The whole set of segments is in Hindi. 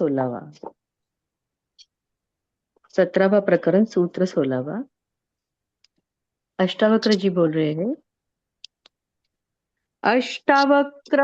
16वां। 17वां प्रकरण सूत्र 16वां। अष्टावक्र जी बोल रहे हैं। अष्टावक्र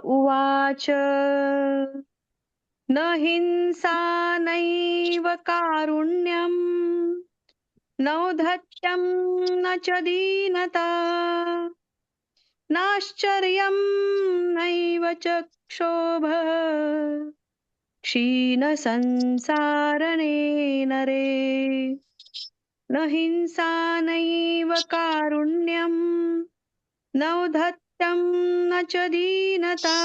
उवाच न हिंसा नैव कारुण्यम् नौधत्यं न च दीनता नाश्चर्यं नैव च क्षोभः क्षीणसंसारणे नरे। न हिंसा नैव कारुण्यं नौधत्यं न च दीनता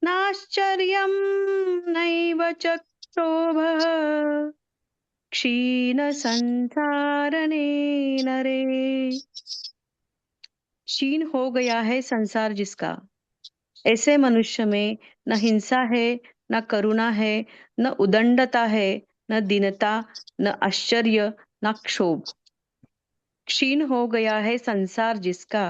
नाश्चर्यं नैव च क्षोभः क्षीणसंसारणे नरे। क्षीण हो गया है संसार जिसका, ऐसे मनुष्य में न हिंसा है, न करुणा है, न उदंडता है, न दीनता, न आश्चर्य, न क्षोभ। क्षीण हो गया है संसार जिसका,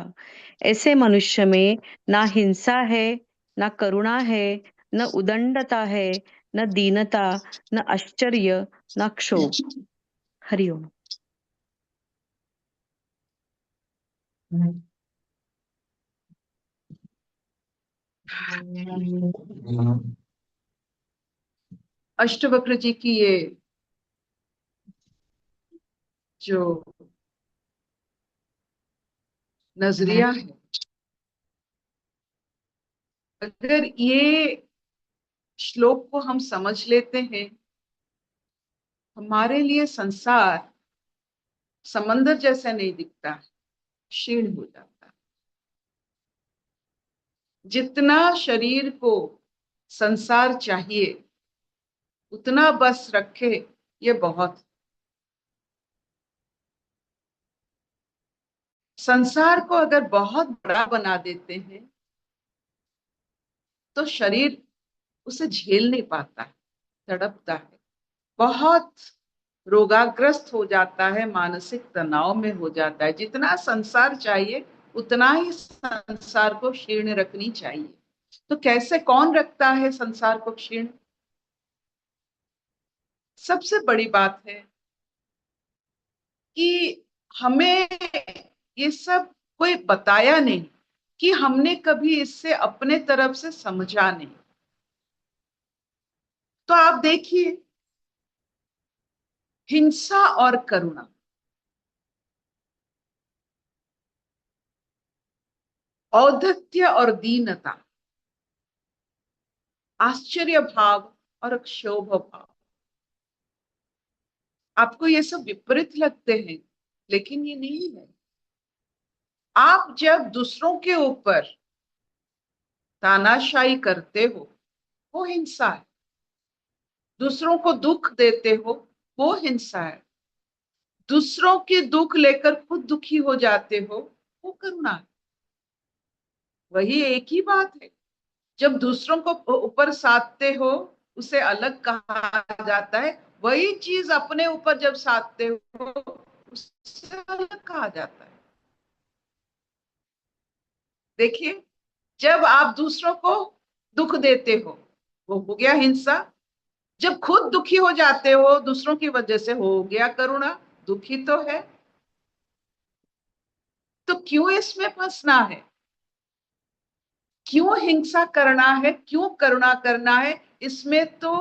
ऐसे मनुष्य में ना हिंसा है, न करुणा है, न उदंडता है, न दीनता, न आश्चर्य, न क्षोभ। हरिओम। अष्टवक्र जी की ये जो नजरिया है, अगर ये श्लोक को हम समझ लेते हैं, हमारे लिए संसार समंदर जैसा नहीं दिखता, क्षीण हो जाता है। जितना शरीर को संसार चाहिए उतना बस रखे, ये बहुत। संसार को अगर बहुत बड़ा बना देते हैं तो शरीर उसे झेल नहीं पाता है, तड़पता है, बहुत रोगाग्रस्त हो जाता है, मानसिक तनाव में हो जाता है। जितना संसार चाहिए उतना ही संसार को क्षीण रखनी चाहिए। तो कैसे, कौन रखता है संसार को क्षीण? सबसे बड़ी बात है कि हमें ये सब कोई बताया नहीं, कि हमने कभी इससे अपने तरफ से समझा नहीं। तो आप देखिए, हिंसा और करुणा, औद्धत्य और दीनता, आश्चर्य भाव और क्षोभ भाव, आपको ये सब विपरीत लगते हैं, लेकिन ये नहीं है। आप जब दूसरों के ऊपर तानाशाही करते हो वो हिंसा है, दूसरों को दुख देते हो वो हिंसा है, दूसरों के दुख लेकर खुद दुखी हो जाते हो वो करुणा है। वही एक ही बात है। जब दूसरों को ऊपर साधते हो उसे अलग कहा जाता है, वही चीज अपने ऊपर जब साधते हो उससे अलग कहा जाता है। देखिए, जब आप दूसरों को दुख देते हो वो हो गया हिंसा, जब खुद दुखी हो जाते हो दूसरों की वजह से हो गया करुणा। दुखी तो है, तो क्यों इसमें फंसना है? क्यों हिंसा करना है, क्यों करुणा करना है? इसमें तो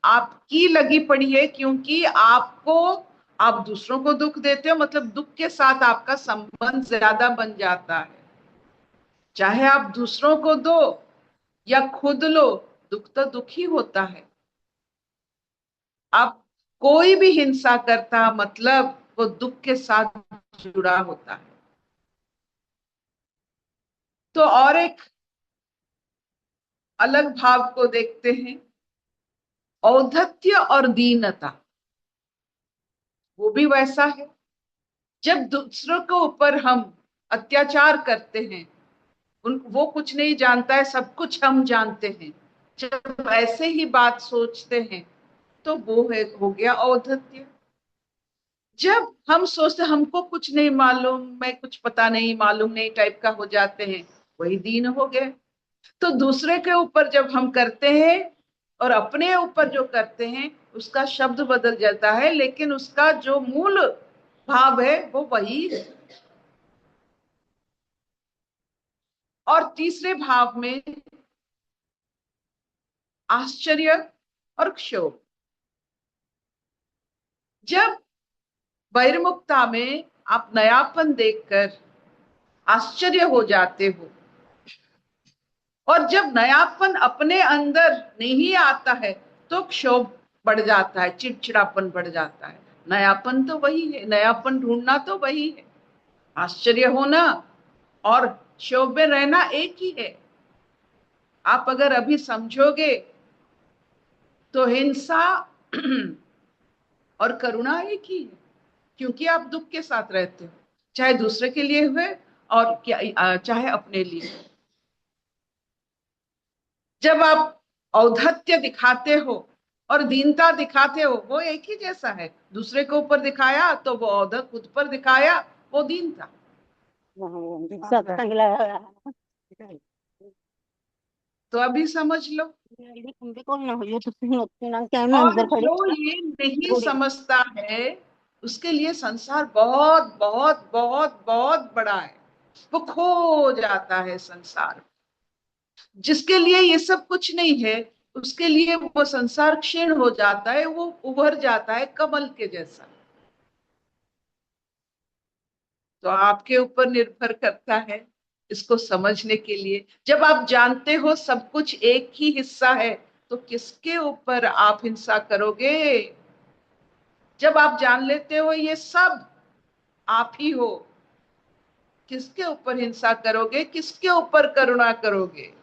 आपकी लगी पड़ी है, क्योंकि आपको, आप दूसरों को दुख देते हो, मतलब दुख के साथ आपका संबंध ज्यादा बन जाता है। चाहे आप दूसरों को दो या खुद लो, दुख तो दुख ही होता है। अब कोई भी हिंसा करता मतलब वो दुख के साथ जुड़ा होता है। तो और एक अलग भाव को देखते हैं, औद्धत्य और दीनता, वो भी वैसा है। जब दूसरों के ऊपर हम अत्याचार करते हैं, वो कुछ नहीं जानता है, सब कुछ हम जानते हैं, जब ऐसे ही बात सोचते हैं तो वो है, हो गया औद्धत्य। जब हम सोचते हमको कुछ नहीं मालूम, मैं कुछ पता नहीं, मालूम नहीं टाइप का हो जाते हैं, वही दीन हो गए। तो दूसरे के ऊपर जब हम करते हैं और अपने ऊपर जो करते हैं उसका शब्द बदल जाता है, लेकिन उसका जो मूल भाव है वो वही है। और तीसरे भाव में आश्चर्य और क्षोभ। जब बहिर्मुखता में आप नयापन देखकर आश्चर्य हो जाते हो, और जब नयापन अपने अंदर नहीं आता है तो क्षोभ बढ़ जाता है, चिड़चिड़ापन बढ़ जाता है। नयापन तो वही है, नयापन ढूंढना तो वही है, आश्चर्य होना और क्षोभ में रहना एक ही है। आप अगर अभी समझोगे तो हिंसा और करुणा एक ही है, क्योंकि आप दुख के साथ रहते हो, चाहे दूसरे के लिए हुए और क्या चाहे अपने लिए। जब आप औद्धत्य दिखाते हो और दीनता दिखाते हो, वो एक ही जैसा है। दूसरे के ऊपर दिखाया तो वो औद्धत्य, खुद पर दिखाया वो दीनता। तो अभी समझ लो। और जो ये नहीं समझता है उसके लिए संसार बहुत बहुत बहुत बहुत बड़ा है, वो खो जाता है संसार। जिसके लिए ये सब कुछ नहीं है उसके लिए वो संसार क्षीण हो जाता है, वो उभर जाता है कमल के जैसा। तो आपके ऊपर निर्भर करता है इसको समझने के लिए। जब आप जानते हो सब कुछ एक ही हिस्सा है तो किसके ऊपर आप हिंसा करोगे? जब आप जान लेते हो ये सब आप ही हो, किसके ऊपर हिंसा करोगे, किसके ऊपर करुणा करोगे?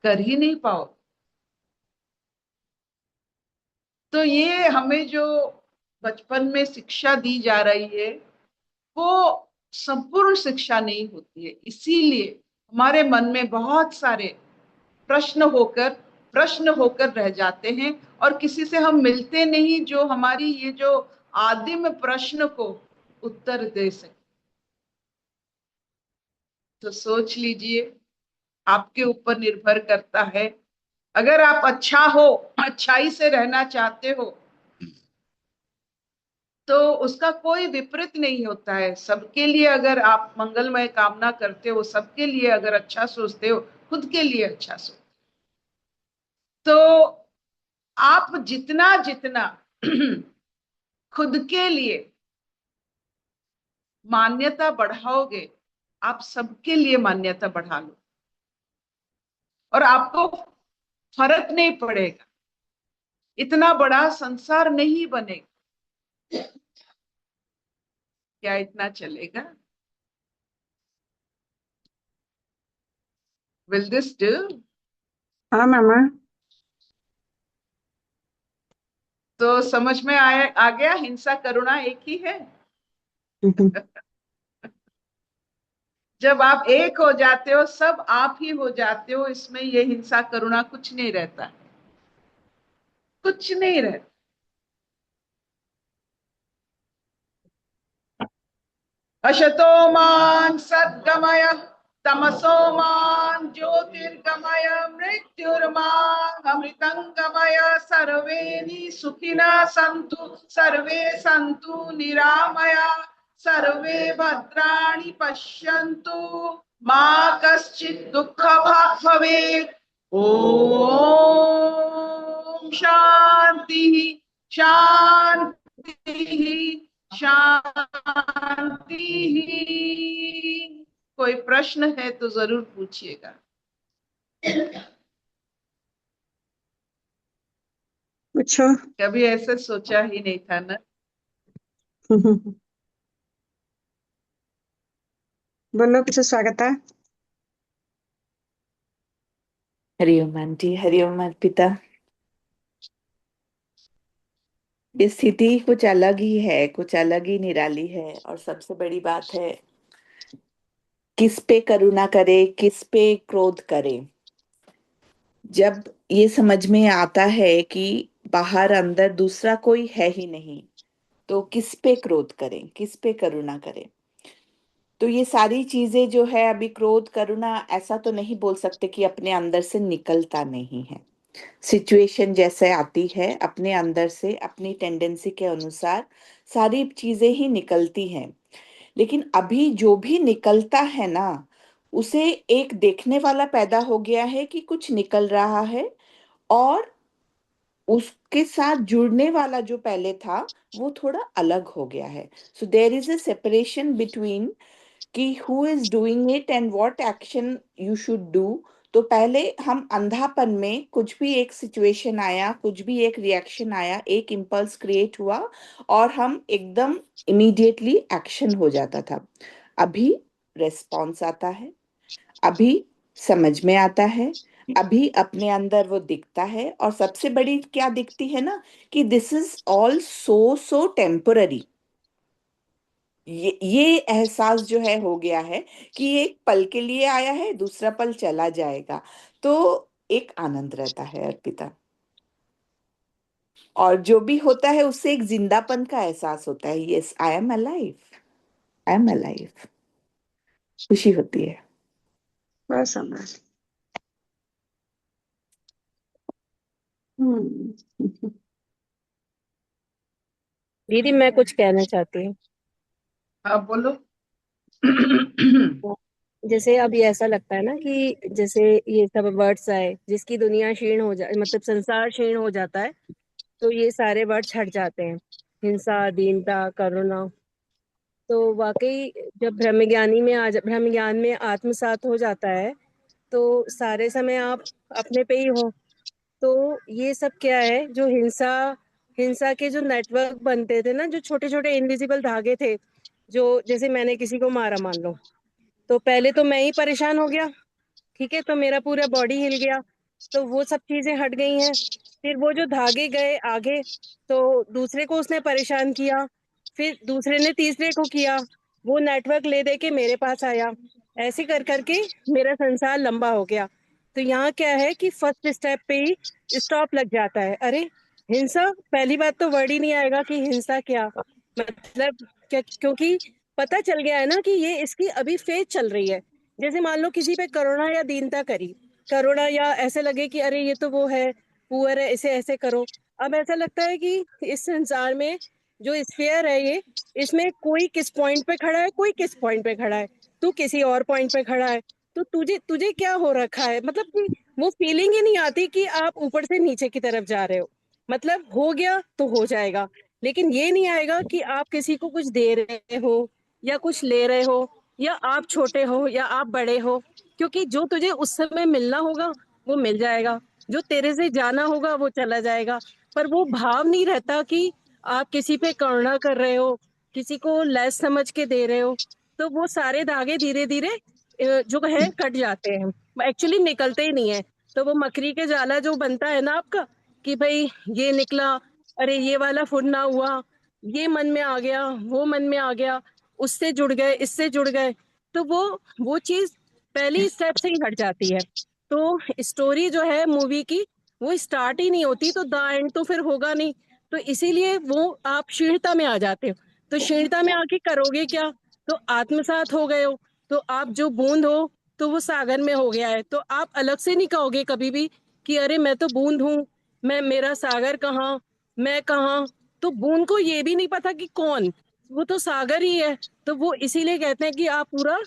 कर ही नहीं पाओ। तो ये हमें जो बचपन में शिक्षा दी जा रही है वो संपूर्ण शिक्षा नहीं होती है, इसीलिए हमारे मन में बहुत सारे प्रश्न होकर रह जाते हैं और किसी से हम मिलते नहीं जो हमारी ये जो आदिम प्रश्न को उत्तर दे सके। तो सोच लीजिए, आपके ऊपर निर्भर करता है। अगर आप अच्छा हो, अच्छाई से रहना चाहते हो तो उसका कोई विपरीत नहीं होता है। सबके लिए अगर आप मंगलमय कामना करते हो, सबके लिए अगर अच्छा सोचते हो, खुद के लिए अच्छा सोचते हो, तो आप जितना जितना खुद के लिए मान्यता बढ़ाओगे, आप सबके लिए मान्यता बढ़ा लो और आपको फर्क नहीं पड़ेगा, इतना बड़ा संसार नहीं बनेगा। क्या इतना चलेगा? Will this do? हाँ मामा। तो समझ में आ गया, हिंसा करुणा एक ही है। जब आप एक हो जाते हो, सब आप ही हो जाते हो, इसमें ये हिंसा करुणा कुछ नहीं रहता, कुछ नहीं रहता। अशतो मान सद्गमय, तमसो मान ज्योतिर्गमय, मृत्युर्मान अमृतंगमय। सर्वे सुखिना सन्तु, सर्वे सन्तु निरामया, सर्वे भद्राणि पश्यन्तु, मा कश्चित् दुःख भाग् भवेत्। ओम शांति शांति शांति। कोई प्रश्न है तो जरूर पूछिएगा। पूछो। कभी ऐसे सोचा ही नहीं था ना। बोलो, कुछ स्वागत है। हरिओम आंटी, हरिओम अर्पिता। ये स्थिति कुछ अलग ही है, कुछ अलग ही निराली है। और सबसे बड़ी बात है, किस पे करुणा करे, किस पे क्रोध करे। जब ये समझ में आता है कि बाहर अंदर दूसरा कोई है ही नहीं, तो किस पे क्रोध करें, किस पे करुणा करें। तो ये सारी चीजें जो है, अभी क्रोध करुणा ऐसा तो नहीं बोल सकते कि अपने अंदर से निकलता नहीं है। सिचुएशन जैसे आती है अपने अंदर से अपनी टेंडेंसी के अनुसार सारी चीजें ही निकलती हैं। लेकिन अभी जो भी निकलता है ना, उसे एक देखने वाला पैदा हो गया है कि कुछ निकल रहा है, और उसके साथ जुड़ने वाला जो पहले था वो थोड़ा अलग हो गया है। So there is a separation between कि who is doing it and what action you should do. तो पहले हम अंधापन में कुछ भी एक सिचुएशन आया, कुछ भी एक रिएक्शन आया, एक इम्पल्स क्रिएट हुआ और हम एकदम इमीडिएटली एक्शन हो जाता था। अभी रेस्पॉन्स आता है, अभी समझ में आता है, अभी अपने अंदर वो दिखता है। और सबसे बड़ी क्या दिखती है ना, कि this is all so so temporary. ये एहसास जो है हो गया है कि ये एक पल के लिए आया है, दूसरा पल चला जाएगा। तो एक आनंद रहता है अर्पिता, और जो भी होता है उससे एक जिंदापन का एहसास होता है। Yes, I am alive, I am alive. खुशी होती है। बस समझ। हम्म। दीदी मैं कुछ कहना चाहती हूँ। हाँ बोलो। जैसे अब ये ऐसा लगता है ना कि जैसे ये सब वर्ड्स आए जिसकी दुनिया क्षीण हो जाए, मतलब संसार क्षीण हो जाता है, तो ये सारे वर्ड्स हट जाते हैं। हिंसा, दीनता, करुणा। तो वाकई जब ब्रह्म ज्ञान में आत्मसात हो जाता है, तो सारे समय आप अपने पे ही हो। तो ये सब क्या है, जो हिंसा हिंसा के जो नेटवर्क बनते थे ना, जो छोटे छोटे इनविजिबल धागे थे, जो जैसे मैंने किसी को मारा मान लो, तो पहले तो मैं ही परेशान हो गया, ठीक है, तो मेरा पूरा बॉडी हिल गया, तो वो सब चीजें हट गई हैं। फिर वो जो धागे गए आगे, तो दूसरे को उसने परेशान किया, फिर दूसरे ने तीसरे को किया, वो नेटवर्क ले दे के मेरे पास आया, ऐसे कर करके मेरा संसार लंबा हो गया। तो यहाँ क्या है कि फर्स्ट स्टेप पे ही स्टॉप लग जाता है। अरे हिंसा, पहली बात तो वर्ड ही नहीं आएगा कि हिंसा क्या, मतलब क्या, क्योंकि पता चल गया है ना कि ये इसकी अभी फेज चल रही है। जैसे मान लो किसी पे करुणा या दीनता करी, करुणा या ऐसे लगे कि अरे ये तो वो है, पुअर है, इसे ऐसे करो। अब ऐसा लगता है कि इस संसार में जो स्फीयर है ये, इसमें कोई किस पॉइंट पे खड़ा है, कोई किस पॉइंट पे खड़ा है, तू किसी और पॉइंट पे खड़ा है। तो तुझे तुझे क्या हो रखा है, मतलब कि वो फीलिंग ही नहीं आती कि आप ऊपर से नीचे की तरफ जा रहे हो। मतलब हो गया तो हो जाएगा, लेकिन ये नहीं आएगा कि आप किसी को कुछ दे रहे हो या कुछ ले रहे हो, या आप छोटे हो या आप बड़े हो, क्योंकि जो तुझे उस समय मिलना होगा वो मिल जाएगा, जो तेरे से जाना होगा वो चला जाएगा। पर वो भाव नहीं रहता कि आप किसी पे करुणा कर रहे हो, किसी को लेस समझ के दे रहे हो। तो वो सारे धागे धीरे धीरे जो है कट जाते हैं, एक्चुअली निकलते ही नहीं है। तो वो मकड़ी के जाला जो बनता है ना आपका, कि भाई ये निकला, अरे ये वाला फुड़ना हुआ, ये मन में आ गया, वो मन में आ गया, उससे जुड़ गए, इससे जुड़ गए, तो वो चीज पहली स्टेप से ही हट जाती है। तो स्टोरी जो है मूवी की, वो स्टार्ट ही नहीं होती तो द एंड तो फिर होगा नहीं। तो इसीलिए वो आप क्षीणता में आ जाते हो। तो क्षीणता में आके करोगे क्या, तो आत्मसात हो गए हो, तो आप जो बूंद हो तो वो सागर में हो गया है। तो आप अलग से नहीं कहोगे कभी भी कि अरे मैं तो बूंद हूँ, मैं, मेरा सागर कहाँ, मैं कहाँ। तो बूंद को ये भी नहीं पता कि कौन, वो तो सागर ही है। तो वो इसीलिए कहते हैं कि आप पूरा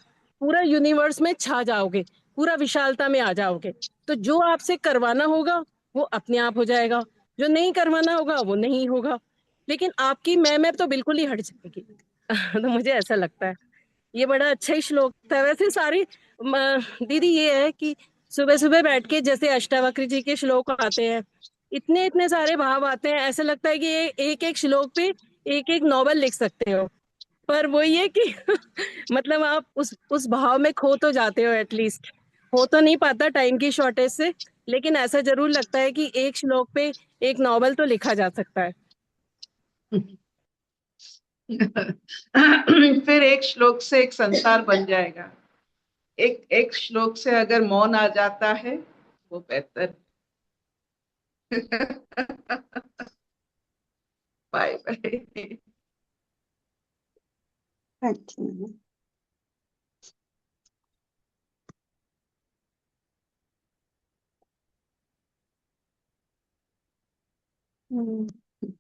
पूरा यूनिवर्स में छा जाओगे, पूरा विशालता में आ जाओगे। तो जो आपसे करवाना होगा वो अपने आप हो जाएगा, जो नहीं करवाना होगा वो नहीं होगा। लेकिन आपकी मैं तो बिल्कुल ही हट जाएगी। तो मुझे ऐसा लगता है ये बड़ा अच्छा ही श्लोक था। वैसे सारी दीदी ये है कि सुबह सुबह बैठ के जैसे अष्टावक्र जी के श्लोक आते हैं, इतने इतने सारे भाव आते हैं, ऐसा लगता है कि ये एक एक श्लोक पे एक एक नॉवल लिख सकते हो। पर वही है कि मतलब आप उस भाव में खो तो जाते हो, एटलीस्ट हो तो नहीं पाता टाइम की शॉर्टेज से, लेकिन ऐसा जरूर लगता है कि एक श्लोक पे एक नॉवल तो लिखा जा सकता है। फिर एक श्लोक से एक संसार बन जाएगा। एक एक श्लोक से अगर मौन आ जाता है वो बेहतर। Bye bye. अच्छा। हम्म।